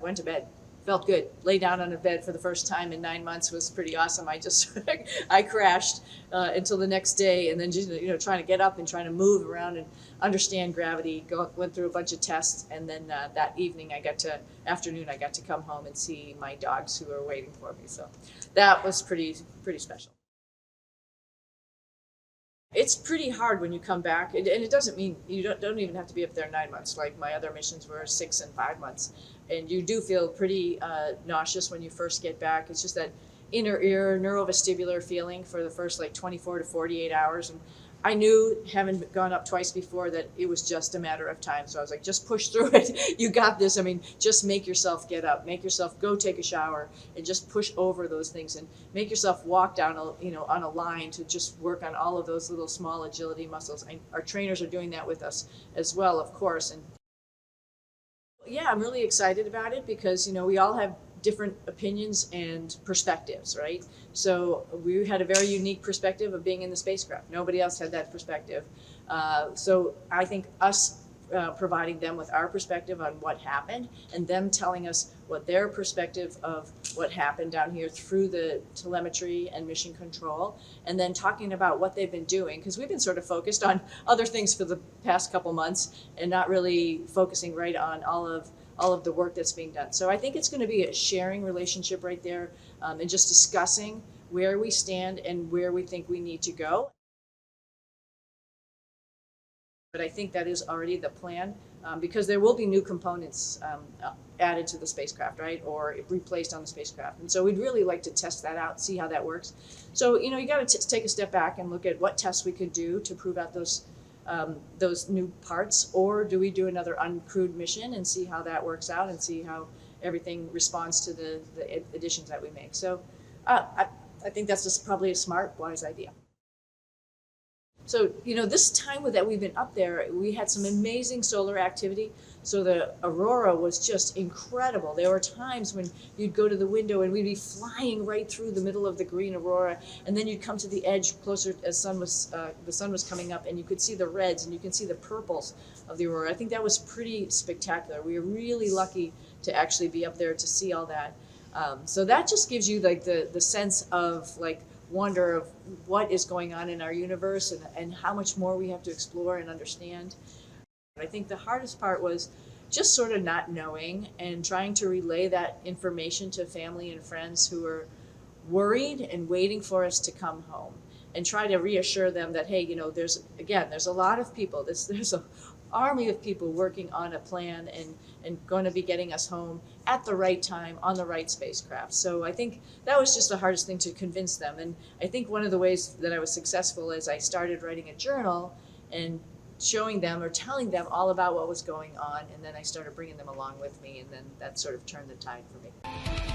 Went to bed. Felt good. Lay down on a bed for the first time in 9 months was pretty awesome. I just I crashed until the next day, and then just trying to get up and trying to move around and understand gravity. Went through a bunch of tests, and then that evening afternoon I got to come home and see my dogs who were waiting for me. So that was pretty special. It's pretty hard when you come back, and it doesn't mean you don't even have to be up there 9 months. Like my other missions were 6 and 5 months, and you do feel pretty nauseous when you first get back. It's just that inner ear neurovestibular feeling for the first like 24 to 48 hours, and I knew, having gone up twice before, that it was just a matter of time. So I was like, just push through it. You got this. I mean, just make yourself get up, make yourself go take a shower, and just push over those things, and make yourself walk down, on a line to just work on all of those little small agility muscles. Our trainers are doing that with us as well, of course. And yeah, I'm really excited about it because, we all have different opinions and perspectives, right? So we had a very unique perspective of being in the spacecraft. Nobody else had that perspective. So I think us providing them with our perspective on what happened, and them telling us what their perspective of what happened down here through the telemetry and mission control, and then talking about what they've been doing, because we've been sort of focused on other things for the past couple months and not really focusing right on all of the work that's being done. So I think it's going to be a sharing relationship right there, and just discussing where we stand and where we think we need to go. But I think that is already the plan, because there will be new components added to the spacecraft, right, or replaced on the spacecraft. And so we'd really like to test that out, see how that works. So you got to take a step back and look at what tests we could do to prove out those new parts, or do we do another uncrewed mission and see how that works out and see how everything responds to the additions that we make. So I think that's just probably a smart, wise idea. So, this time that we've been up there, we had some amazing solar activity. So the aurora was just incredible. There were times when you'd go to the window and we'd be flying right through the middle of the green aurora, and then you'd come to the edge closer as the sun was coming up, and you could see the reds and you can see the purples of the aurora. I think that was pretty spectacular. We were really lucky to actually be up there to see all that. So that just gives you like the sense of like wonder of what is going on in our universe, and how much more we have to explore and understand. I think the hardest part was just sort of not knowing and trying to relay that information to family and friends who are worried and waiting for us to come home, and try to reassure them that, hey, there's a lot of people, there's a army of people working on a plan and going to be getting us home at the right time on the right spacecraft. So I think that was just the hardest thing to convince them. And I think one of the ways that I was successful is I started writing a journal and showing them or telling them all about what was going on, and then I started bringing them along with me, and then that sort of turned the tide for me.